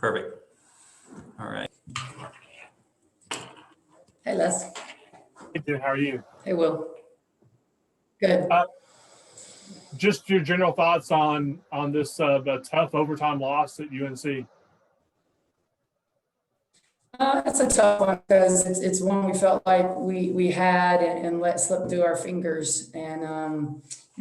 Perfect. All right. Hey, Les. Hey, dude, how are you? Hey, Will. Good. Just your general thoughts on this the tough overtime loss at UNC. It's a tough one because it's one we felt like we had and let slip through our fingers. And,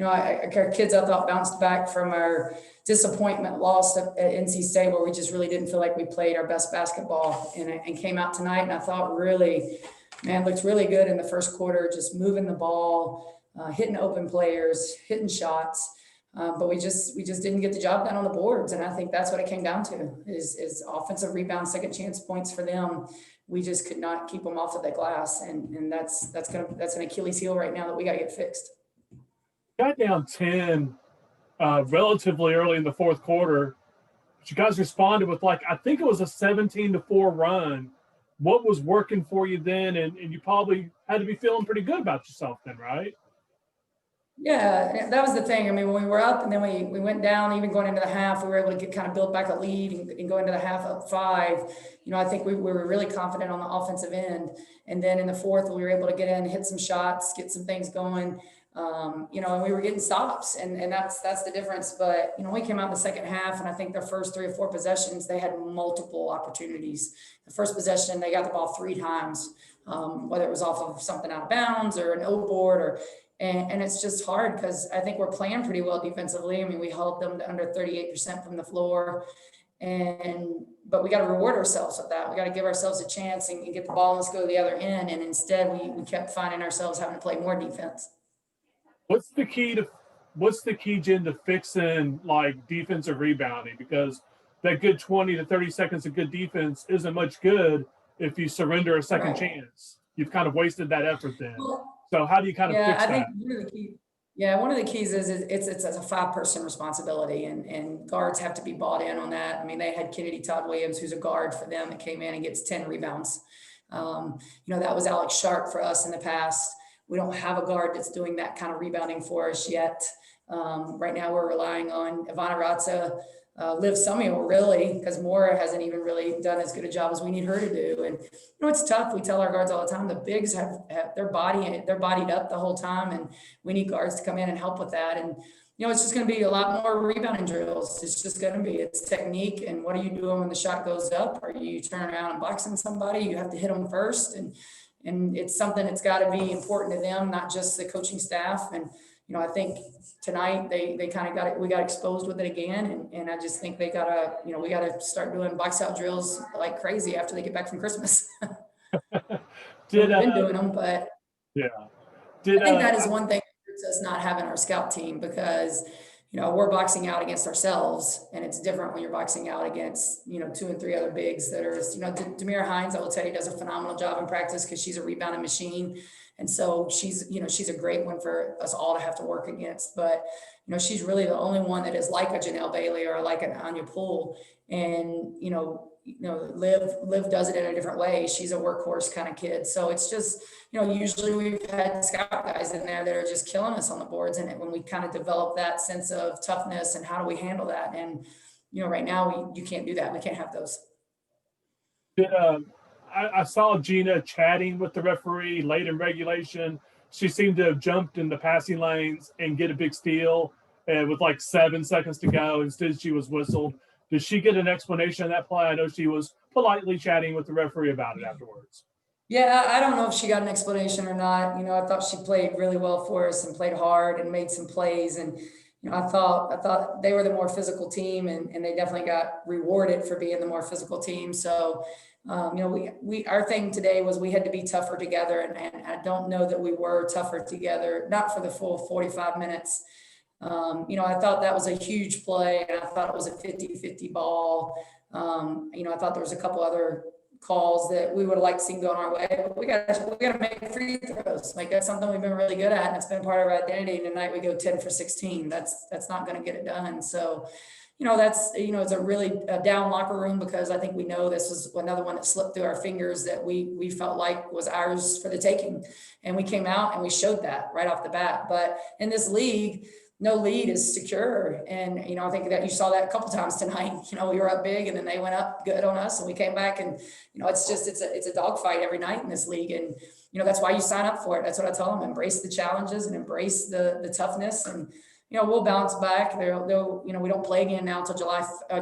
our kids, I thought, bounced back from our disappointment loss at NC State, where we just really didn't feel like we played our best basketball, and came out tonight. And I thought looked really good in the first quarter, just moving the ball, hitting open players, hitting shots. But we just didn't get the job done on the boards, and I think that's what it came down to is offensive rebound, second chance points for them. We just could not keep them off of the glass, and that's an Achilles heel right now that we got to get fixed. Got down 10 relatively early in the fourth quarter. But you guys responded with I think it was a 17-4 run. What was working for you then? And you probably had to be feeling pretty good about yourself then, right? Yeah, that was the thing. I mean, when we were up and then we went down, even going into the half, we were able to kind of build back a lead and go into the half up 5. I think we were really confident on the offensive end. And then in the fourth, we were able to get in, hit some shots, get some things going, and we were getting stops. And that's the difference. But, we came out in the second half, and I think their first 3 or 4 possessions, they had multiple opportunities. The first possession, they got the ball 3 times, whether it was off of something out of bounds or an O-board and it's just hard because I think we're playing pretty well defensively. I mean, we held them to under 38% from the floor, but we got to reward ourselves with that. We got to give ourselves a chance and get the ball and let's go to the other end. And instead, we kept finding ourselves having to play more defense. What's the key, Jen, to fixing defensive rebounding? Because that good 20 to 30 seconds of good defense isn't much good if you surrender a second chance. You've kind of wasted that effort then. So how do you kind of fix that? One of the keys is it's a 5-person responsibility, and guards have to be bought in on that. I mean, they had Kennedy Todd Williams, who's a guard for them, that came in and gets 10 rebounds. That was Alex Sharp for us in the past. We don't have a guard that's doing that kind of rebounding for us yet. Right now we're relying on Ivana Ratza, Liv Samuel, really, because Mora hasn't even really done as good a job as we need her to do. And it's tough. We tell our guards all the time, the bigs have they're bodied up the whole time, and we need guards to come in and help with that. And it's just going to be a lot more rebounding drills. It's just going to be, it's technique, and what are you doing when the shot goes up? Are you turning around and boxing somebody? You have to hit them first, and it's something that's got to be important to them, not just the coaching staff. And I think tonight they kind of got it. We got exposed with it again, and I just think they gotta, we gotta start doing box out drills like crazy after they get back from Christmas. We've been doing them, but yeah, I think that is one thing that hurts us not having our scout team, because we're boxing out against ourselves, and it's different when you're boxing out against 2 and 3 other bigs that are Demira Hines. I will tell you, does a phenomenal job in practice because she's a rebounding machine. And so she's a great one for us all to have to work against. But, she's really the only one that is like a Janelle Bailey or like an Anya Poole. And, Liv does it in a different way. She's a workhorse kind of kid. So it's just, usually we've had scout guys in there that are just killing us on the boards. And when we kind of develop that sense of toughness and how do we handle that? And, right now you can't do that. We can't have those. I saw Gina chatting with the referee late in regulation. She seemed to have jumped in the passing lanes and get a big steal, and with 7 seconds to go. Instead, she was whistled. Did she get an explanation of that play? I know she was politely chatting with the referee about it afterwards. Yeah, I don't know if she got an explanation or not. I thought she played really well for us and played hard and made some plays. And I thought they were the more physical team, and they definitely got rewarded for being the more physical team. So. Our thing today was we had to be tougher together, and I don't know that we were tougher together, not for the full 45 minutes. I thought that was a huge play, and I thought it was a 50-50 ball. I thought there was a couple other calls that we would have liked to see going our way, but we got to make free throws. That's something we've been really good at, and it's been part of our identity. And tonight we go 10 for 16. That's not going to get it done. So. It's a really down locker room, because I think we know this was another one that slipped through our fingers that we felt like was ours for the taking. And we came out and we showed that right off the bat. But in this league, no lead is secure. And, I think that you saw that a couple times tonight. We were up big and then they went up good on us and we came back and, it's a dogfight every night in this league. And, that's why you sign up for it. That's what I tell them, embrace the challenges and embrace the toughness. And, we'll bounce back. They'll, we don't play again now until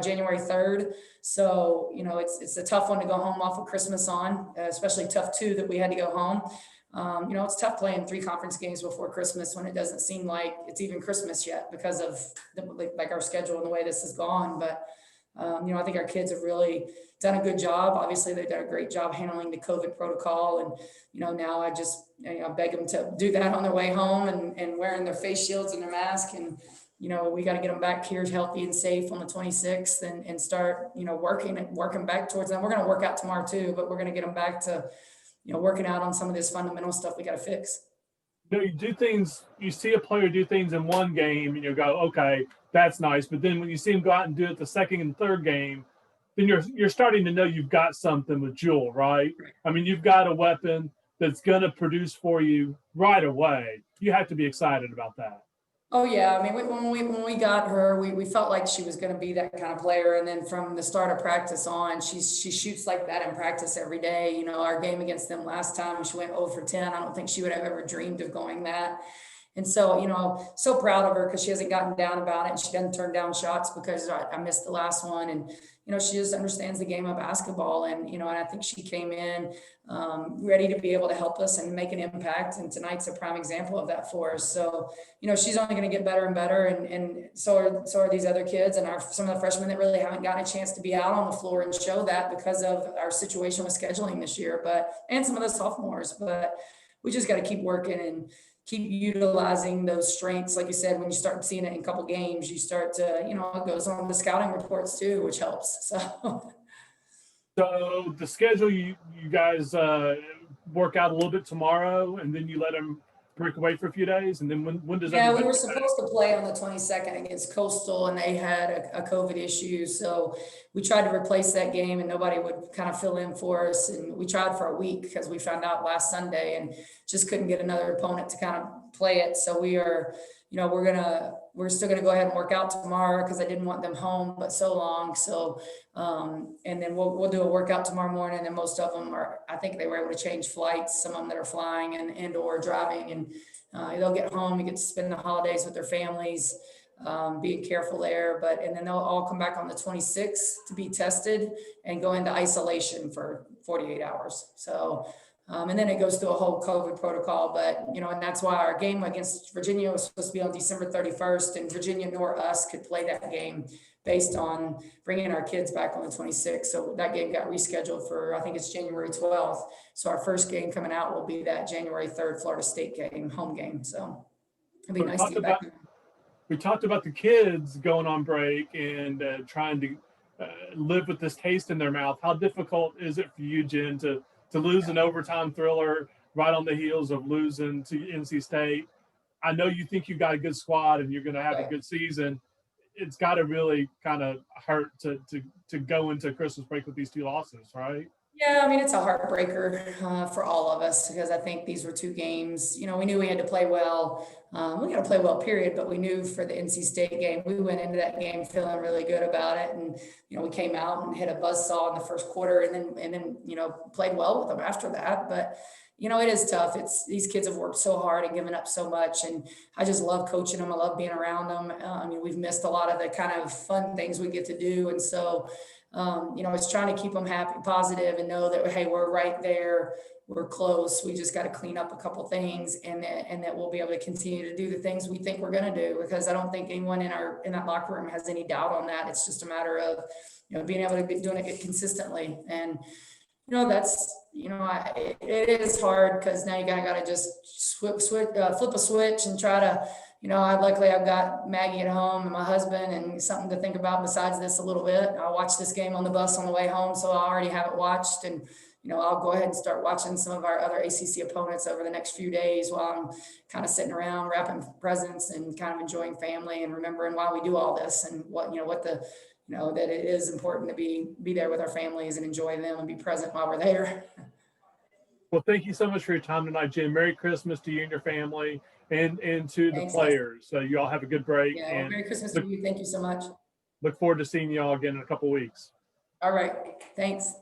January 3rd. So, it's a tough one to go home off of Christmas on, especially tough too that we had to go home. It's tough playing 3 conference games before Christmas when it doesn't seem like it's even Christmas yet because of like our schedule and the way this has gone. But, I think our kids have really done a good job. Obviously, they've done a great job handling the COVID protocol. And, now I just beg them to do that on their way home and wearing their face shields and their mask. And, we got to get them back here healthy and safe on the 26th and start, working back towards them. We're going to work out tomorrow too, but we're going to get them back to, working out on some of this fundamental stuff we got to fix. You do things, you see a player do things in one game and you go, okay, that's nice. But then when you see him go out and do it the second and third game, then you're starting to know you've got something with Jewel, right? I mean, you've got a weapon that's going to produce for you right away. You have to be excited about that. Oh yeah, I mean, when we got her, we felt like she was going to be that kind of player, and then from the start of practice on, she shoots like that in practice every day. Our game against them last time, she went 0 for 10. I don't think she would have ever dreamed of going that. And so, so proud of her because she hasn't gotten down about it. And she doesn't turn down shots because I missed the last one. And, she just understands the game of basketball. And, and I think she came in ready to be able to help us and make an impact. And tonight's a prime example of that for us. So, she's only going to get better and better. And so are these other kids and some of the freshmen that really haven't gotten a chance to be out on the floor and show that because of our situation with scheduling this year, and some of the sophomores. But we just got to keep working and keep utilizing those strengths. Like you said, when you start seeing it in a couple games, you start to, it goes on the scouting reports too, which helps. So the schedule, you guys work out a little bit tomorrow and then you let them break away for a few days. And then when does that? Yeah, we were supposed to play on the 22nd against Coastal and they had a COVID issue. So we tried to replace that game and nobody would kind of fill in for us. And we tried for a week because we found out last Sunday and just couldn't get another opponent to kind of play it. So we are, we're still going to go ahead and work out tomorrow because I didn't want them home, but so long. So, and then we'll do a workout tomorrow morning. And most of them I think they were able to change flights, some of them that are flying and or driving, and they'll get home and get to spend the holidays with their families, being careful there. And then they'll all come back on the 26th to be tested and go into isolation for 48 hours. So, and then it goes through a whole COVID protocol, but, and that's why our game against Virginia was supposed to be on December 31st, and Virginia nor us could play that game based on bringing our kids back on the 26th. So that game got rescheduled for, I think it's January 12th. So our first game coming out will be that January 3rd Florida State game, home game. So it'd be nice to get back. We talked about the kids going on break and trying to live with this taste in their mouth. How difficult is it for you, Jen, to lose an overtime thriller right on the heels of losing to NC State? I know you think you got a good squad and you're going to have a good season. It's got to really kind of hurt to go into Christmas break with these 2 losses, right? Yeah, I mean, it's a heartbreaker for all of us because I think these were 2 games. We knew we had to play well. We got to play well, period. But we knew for the NC State game, we went into that game feeling really good about it. And, we came out and hit a buzzsaw in the first quarter and then, played well with them after that. But, it is tough. These kids have worked so hard and given up so much. And I just love coaching them. I love being around them. We've missed a lot of the kind of fun things we get to do. And so, it's trying to keep them happy, positive, and know that, hey, we're right there. We're close. We just got to clean up a couple things and that we'll be able to continue to do the things we think we're going to do, because I don't think anyone in that locker room has any doubt on that. It's just a matter of, being able to be doing it consistently. And, that's, it is hard because now you got to just flip a switch and try to, luckily I've got Maggie at home and my husband and something to think about besides this a little bit. I'll watch this game on the bus on the way home, so I already have it watched. And, I'll go ahead and start watching some of our other ACC opponents over the next few days while I'm kind of sitting around wrapping presents and kind of enjoying family and remembering why we do all this and what that it is important to be there with our families and enjoy them and be present while we're there. Well, thank you so much for your time tonight, Jen. Merry Christmas to you and your family. and to the Thanks, guys. players. So you all have a good break, Yeah, well, and Merry Christmas to you. Thank you so much. look forward to seeing you all again in a couple weeks. All right, thanks.